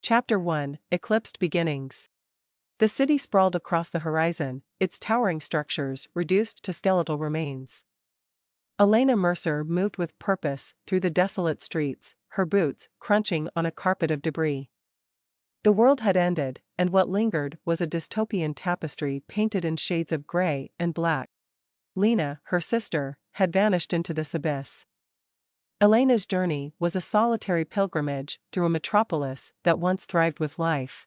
Chapter 1, Eclipsed Beginnings. The city sprawled across the horizon, its towering structures reduced to skeletal remains. Elena Mercer moved with purpose through the desolate streets, her boots crunching on a carpet of debris. The world had ended, and what lingered was a dystopian tapestry painted in shades of gray and black. Lena, her sister, had vanished into this abyss. Elena's journey was a solitary pilgrimage through a metropolis that once thrived with life.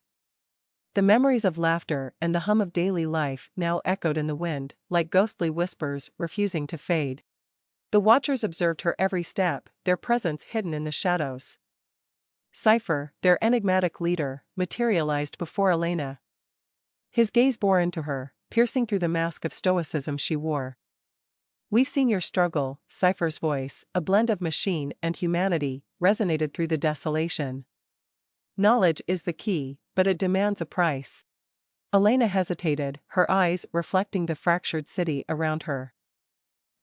The memories of laughter and the hum of daily life now echoed in the wind, like ghostly whispers refusing to fade. The watchers observed her every step, their presence hidden in the shadows. Cypher, their enigmatic leader, materialized before Elena. His gaze bore into her, piercing through the mask of stoicism she wore. "We've seen your struggle," Cypher's voice, a blend of machine and humanity, resonated through the desolation. "Knowledge is the key, but it demands a price." Elena hesitated, her eyes reflecting the fractured city around her.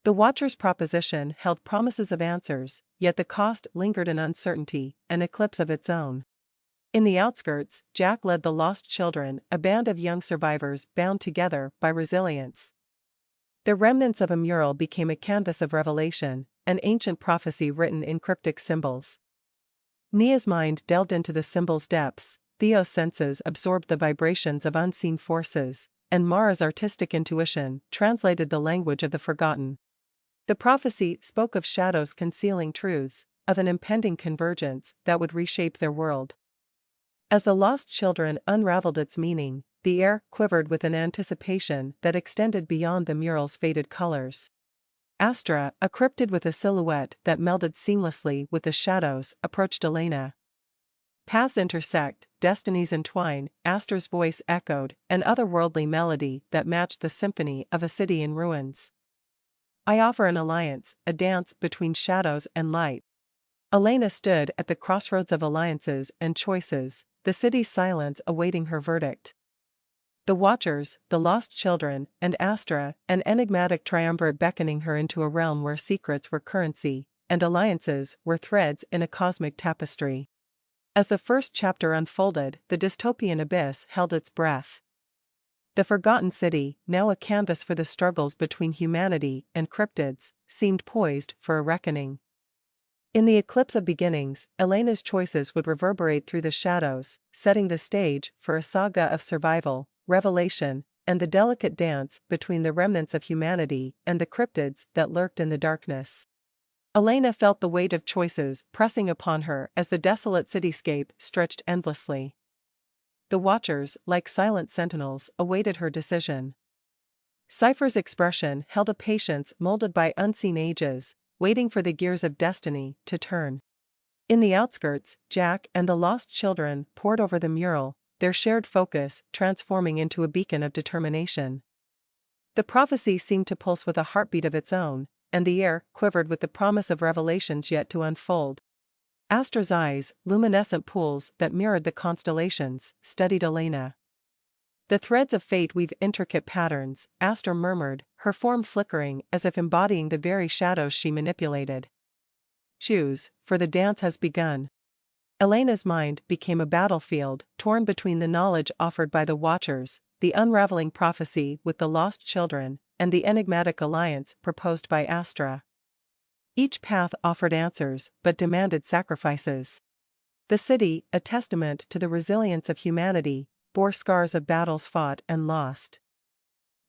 The Watcher's proposition held promises of answers, yet the cost lingered in uncertainty, an eclipse of its own. In the outskirts, Jack led the lost children, a band of young survivors bound together by resilience. The remnants of a mural became a canvas of revelation, an ancient prophecy written in cryptic symbols. Nia's mind delved into the symbol's depths, Theo's senses absorbed the vibrations of unseen forces, and Mara's artistic intuition translated the language of the forgotten. The prophecy spoke of shadows concealing truths, of an impending convergence that would reshape their world. As the lost children unraveled its meaning, the air quivered with an anticipation that extended beyond the mural's faded colors. Astra, a cryptid with a silhouette that melded seamlessly with the shadows, approached Elena. Paths intersect, destinies entwine, Astra's voice echoed, an otherworldly melody that matched the symphony of a city in ruins. "I offer an alliance, a dance between shadows and light." Elena stood at the crossroads of alliances and choices, the city's silence awaiting her verdict. The Watchers, the lost children, and Astra, an enigmatic triumvirate beckoning her into a realm where secrets were currency, and alliances were threads in a cosmic tapestry. As the first chapter unfolded, the dystopian abyss held its breath. The forgotten city, now a canvas for the struggles between humanity and cryptids, seemed poised for a reckoning. In the eclipse of beginnings, Elena's choices would reverberate through the shadows, setting the stage for a saga of survival, revelation, and the delicate dance between the remnants of humanity and the cryptids that lurked in the darkness. Elena felt the weight of choices pressing upon her as the desolate cityscape stretched endlessly. The Watchers, like silent sentinels, awaited her decision. Cypher's expression held a patience molded by unseen ages, waiting for the gears of destiny to turn. In the outskirts, Jack and the lost children pored over the mural, their shared focus transforming into a beacon of determination. The prophecy seemed to pulse with a heartbeat of its own, and the air quivered with the promise of revelations yet to unfold. Astra's eyes, luminescent pools that mirrored the constellations, studied Elena. "The threads of fate weave intricate patterns," Astra murmured, her form flickering as if embodying the very shadows she manipulated. "Choose, for the dance has begun." Elena's mind became a battlefield, torn between the knowledge offered by the Watchers, the unraveling prophecy with the lost children, and the enigmatic alliance proposed by Astra. Each path offered answers, but demanded sacrifices. The city, a testament to the resilience of humanity, bore scars of battles fought and lost.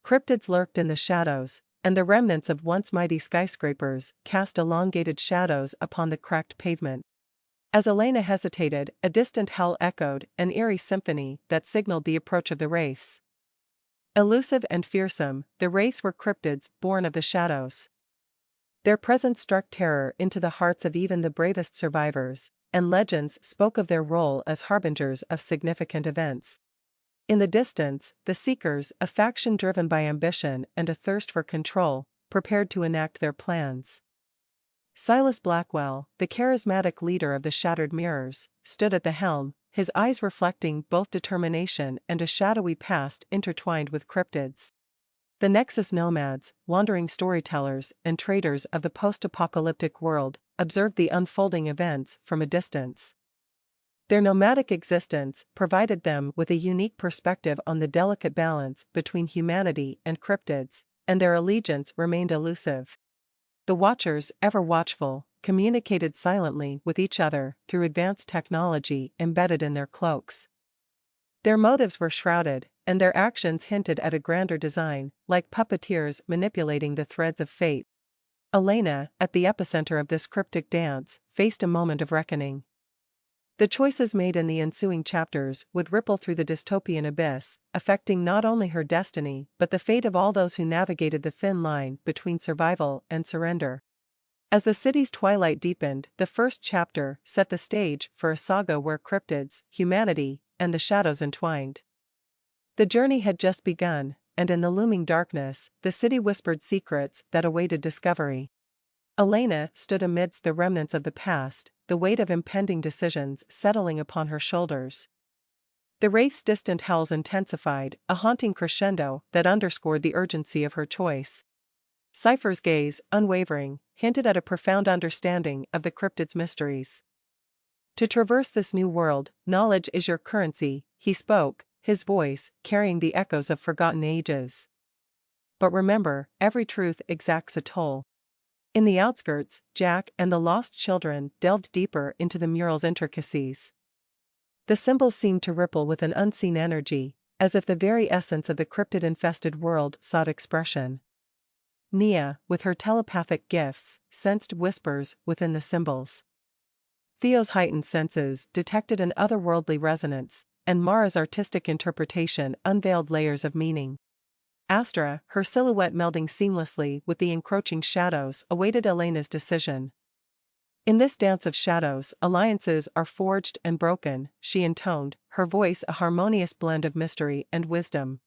Cryptids lurked in the shadows, and the remnants of once mighty skyscrapers cast elongated shadows upon the cracked pavement. As Elena hesitated, a distant howl echoed, an eerie symphony that signaled the approach of the wraiths. Elusive and fearsome, the wraiths were cryptids born of the shadows. Their presence struck terror into the hearts of even the bravest survivors, and legends spoke of their role as harbingers of significant events. In the distance, the Seekers, a faction driven by ambition and a thirst for control, prepared to enact their plans. Silas Blackwell, the charismatic leader of the Shattered Mirrors, stood at the helm, his eyes reflecting both determination and a shadowy past intertwined with cryptids. The Nexus nomads, wandering storytellers and traders of the post-apocalyptic world, observed the unfolding events from a distance. Their nomadic existence provided them with a unique perspective on the delicate balance between humanity and cryptids, and their allegiance remained elusive. The Watchers, ever watchful, communicated silently with each other through advanced technology embedded in their cloaks. Their motives were shrouded, and their actions hinted at a grander design, like puppeteers manipulating the threads of fate. Elena, at the epicenter of this cryptic dance, faced a moment of reckoning. The choices made in the ensuing chapters would ripple through the dystopian abyss, affecting not only her destiny but the fate of all those who navigated the thin line between survival and surrender. As the city's twilight deepened, the first chapter set the stage for a saga where cryptids, humanity, and the shadows entwined. The journey had just begun, and in the looming darkness, the city whispered secrets that awaited discovery. Elena stood amidst the remnants of the past, the weight of impending decisions settling upon her shoulders. The wraith's distant howls intensified, a haunting crescendo that underscored the urgency of her choice. Cypher's gaze, unwavering, hinted at a profound understanding of the cryptid's mysteries. To traverse this new world, knowledge is your currency, he spoke, his voice carrying the echoes of forgotten ages. But remember, every truth exacts a toll. In the outskirts, Jack and the lost children delved deeper into the mural's intricacies. The symbols seemed to ripple with an unseen energy, as if the very essence of the cryptid-infested world sought expression. Nia, with her telepathic gifts, sensed whispers within the symbols. Theo's heightened senses detected an otherworldly resonance, and Mara's artistic interpretation unveiled layers of meaning. Astra, her silhouette melding seamlessly with the encroaching shadows, awaited Elena's decision. In this dance of shadows, alliances are forged and broken, she intoned, her voice a harmonious blend of mystery and wisdom.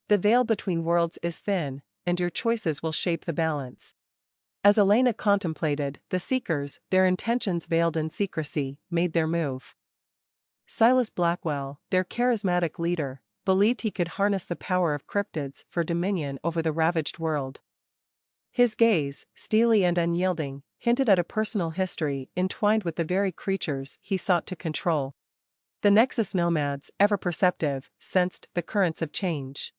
The veil between worlds is thin, and your choices will shape the balance. As Elena contemplated, the Seekers, their intentions veiled in secrecy, made their move. Silas Blackwell, their charismatic leader, believed he could harness the power of cryptids for dominion over the ravaged world. His gaze, steely and unyielding, hinted at a personal history entwined with the very creatures he sought to control. The Nexus nomads, ever perceptive, sensed the currents of change.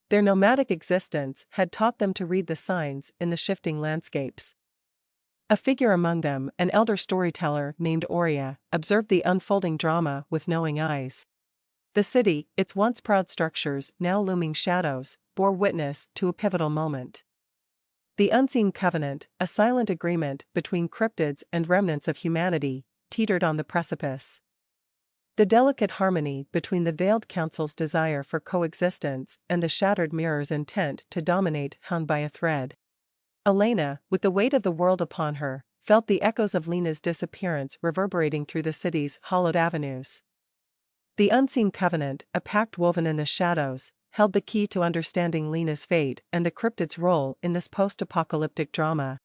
Their nomadic existence had taught them to read the signs in the shifting landscapes. A figure among them, an elder storyteller named Aurea, observed the unfolding drama with knowing eyes. The city, its once proud structures now looming shadows, bore witness to a pivotal moment. The unseen covenant, a silent agreement between cryptids and remnants of humanity, teetered on the precipice. The delicate harmony between the veiled council's desire for coexistence and the shattered mirror's intent to dominate hung by a thread. Elena, with the weight of the world upon her, felt the echoes of Lena's disappearance reverberating through the city's hollowed avenues. The unseen covenant, a pact woven in the shadows, held the key to understanding Lena's fate and the cryptid's role in this post-apocalyptic drama.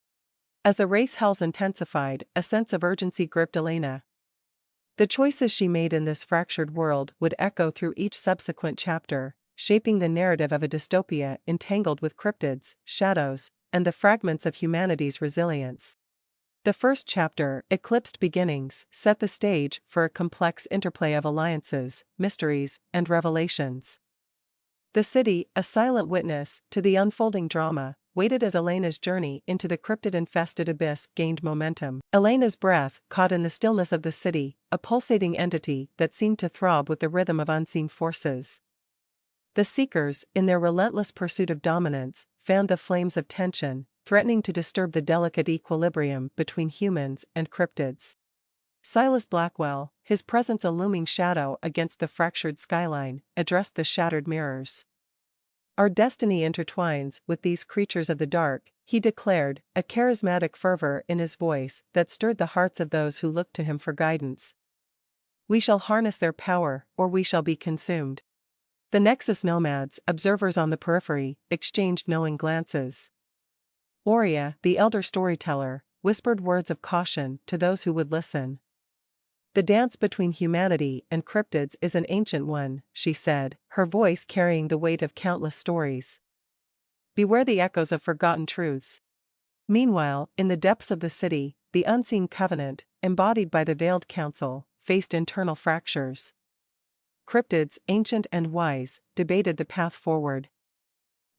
As the wraith's howls intensified, a sense of urgency gripped Elena. The choices she made in this fractured world would echo through each subsequent chapter, shaping the narrative of a dystopia entangled with cryptids, shadows, and the fragments of humanity's resilience. The first chapter, Eclipsed Beginnings, set the stage for a complex interplay of alliances, mysteries, and revelations. The city, a silent witness to the unfolding drama, waited as Elena's journey into the cryptid-infested abyss gained momentum. Elena's breath caught in the stillness of the city, a pulsating entity that seemed to throb with the rhythm of unseen forces. The Seekers, in their relentless pursuit of dominance, fanned the flames of tension, threatening to disturb the delicate equilibrium between humans and cryptids. Silas Blackwell, his presence a looming shadow against the fractured skyline, addressed the shattered mirrors. Our destiny intertwines with these creatures of the dark, he declared, a charismatic fervor in his voice that stirred the hearts of those who looked to him for guidance. We shall harness their power, or we shall be consumed. The Nexus nomads, observers on the periphery, exchanged knowing glances. Aurea, the elder storyteller, whispered words of caution to those who would listen. The dance between humanity and cryptids is an ancient one, she said, her voice carrying the weight of countless stories. Beware the echoes of forgotten truths. Meanwhile, in the depths of the city, the unseen covenant, embodied by the veiled council, faced internal fractures. Cryptids, ancient and wise, debated the path forward.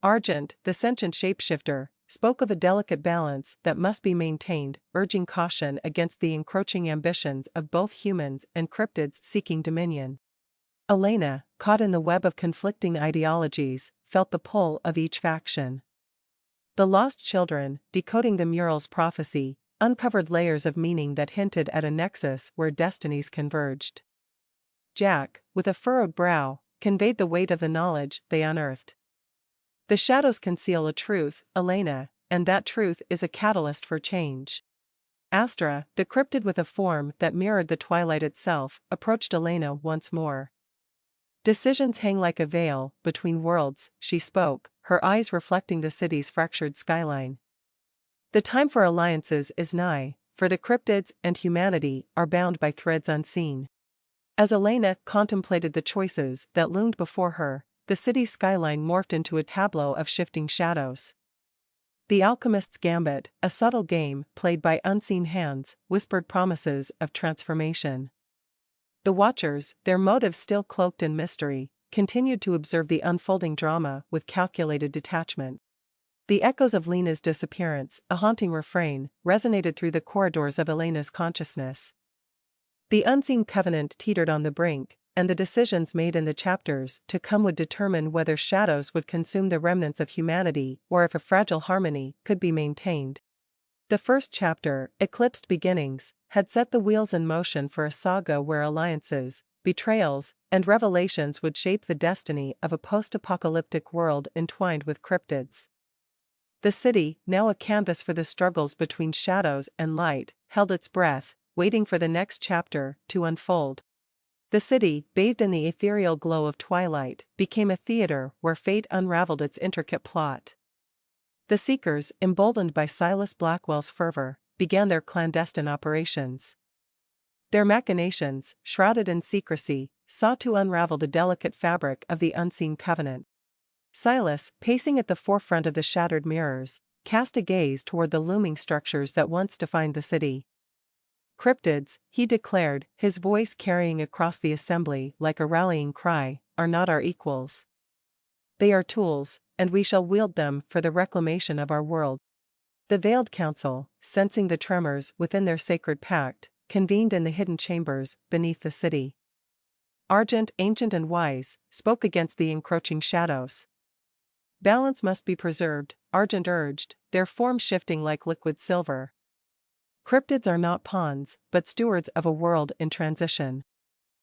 Argent, the sentient shapeshifter, spoke of a delicate balance that must be maintained, urging caution against the encroaching ambitions of both humans and cryptids seeking dominion. Elena, caught in the web of conflicting ideologies, felt the pull of each faction. The Lost Children, decoding the mural's prophecy, uncovered layers of meaning that hinted at a nexus where destinies converged. Jack, with a furrowed brow, conveyed the weight of the knowledge they unearthed. The shadows conceal a truth, Elena, and that truth is a catalyst for change. Astra, the cryptid with a form that mirrored the twilight itself, approached Elena once more. Decisions hang like a veil between worlds, she spoke, her eyes reflecting the city's fractured skyline. The time for alliances is nigh, for the cryptids and humanity are bound by threads unseen. As Elena contemplated the choices that loomed before her, the city's skyline morphed into a tableau of shifting shadows. The Alchemist's Gambit, a subtle game played by unseen hands, whispered promises of transformation. The Watchers, their motives still cloaked in mystery, continued to observe the unfolding drama with calculated detachment. The echoes of Lena's disappearance, a haunting refrain, resonated through the corridors of Elena's consciousness. The unseen covenant teetered on the brink, and the decisions made in the chapters to come would determine whether shadows would consume the remnants of humanity or if a fragile harmony could be maintained. The first chapter, Eclipsed Beginnings, had set the wheels in motion for a saga where alliances, betrayals, and revelations would shape the destiny of a post-apocalyptic world entwined with cryptids. The city, now a canvas for the struggles between shadows and light, held its breath, waiting for the next chapter to unfold. The city, bathed in the ethereal glow of twilight, became a theater where fate unraveled its intricate plot. The Seekers, emboldened by Silas Blackwell's fervor, began their clandestine operations. Their machinations, shrouded in secrecy, sought to unravel the delicate fabric of the unseen covenant. Silas, pacing at the forefront of the shattered mirrors, cast a gaze toward the looming structures that once defined the city. Cryptids, he declared, his voice carrying across the assembly like a rallying cry, are not our equals. They are tools, and we shall wield them for the reclamation of our world. The Veiled Council, sensing the tremors within their sacred pact, convened in the hidden chambers beneath the city. Argent, ancient and wise, spoke against the encroaching shadows. Balance must be preserved, Argent urged, their form shifting like liquid silver. Cryptids are not pawns, but stewards of a world in transition.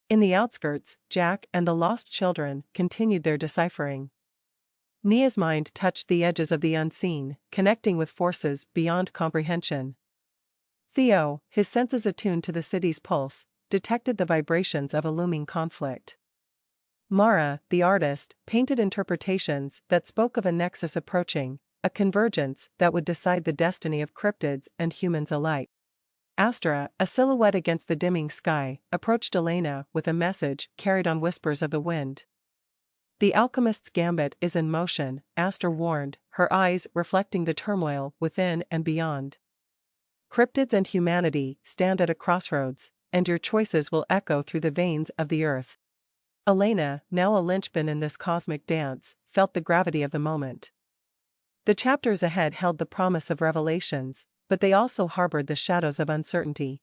In the outskirts, Jack and the Lost Children continued their deciphering. Nia's mind touched the edges of the unseen, connecting with forces beyond comprehension. Theo, his senses attuned to the city's pulse, detected the vibrations of a looming conflict. Mara, the artist, painted interpretations that spoke of a nexus approaching, a convergence that would decide the destiny of cryptids and humans alike. Astra, a silhouette against the dimming sky, approached Elena with a message carried on whispers of the wind. The Alchemist's Gambit is in motion, Astra warned, her eyes reflecting the turmoil within and beyond. Cryptids and humanity stand at a crossroads, and your choices will echo through the veins of the earth. Elena, now a linchpin in this cosmic dance, felt the gravity of the moment. The chapters ahead held the promise of revelations, but they also harbored the shadows of uncertainty.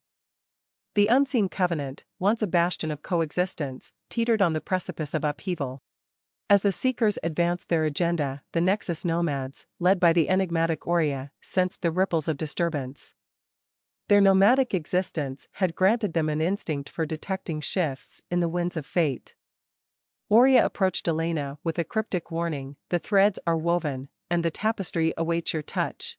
The unseen covenant, once a bastion of coexistence, teetered on the precipice of upheaval. As the Seekers advanced their agenda, the Nexus nomads, led by the enigmatic Aurea, sensed the ripples of disturbance. Their nomadic existence had granted them an instinct for detecting shifts in the winds of fate. Aurea approached Elena with a cryptic warning, the threads are woven, and the tapestry awaits your touch.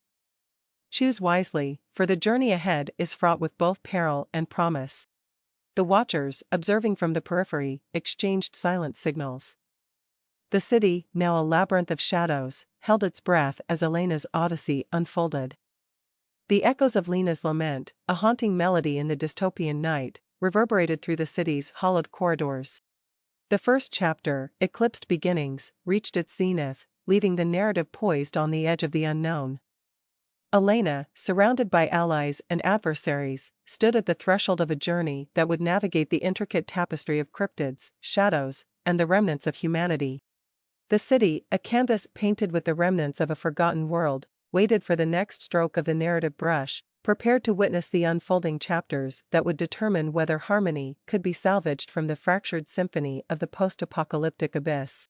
Choose wisely, for the journey ahead is fraught with both peril and promise. The Watchers, observing from the periphery, exchanged silent signals. The city, now a labyrinth of shadows, held its breath as Elena's odyssey unfolded. The echoes of Lena's lament, a haunting melody in the dystopian night, reverberated through the city's hollowed corridors. The first chapter, Eclipsed Beginnings, reached its zenith, leaving the narrative poised on the edge of the unknown. Elena, surrounded by allies and adversaries, stood at the threshold of a journey that would navigate the intricate tapestry of cryptids, shadows, and the remnants of humanity. The city, a canvas painted with the remnants of a forgotten world, waited for the next stroke of the narrative brush, prepared to witness the unfolding chapters that would determine whether harmony could be salvaged from the fractured symphony of the post-apocalyptic abyss.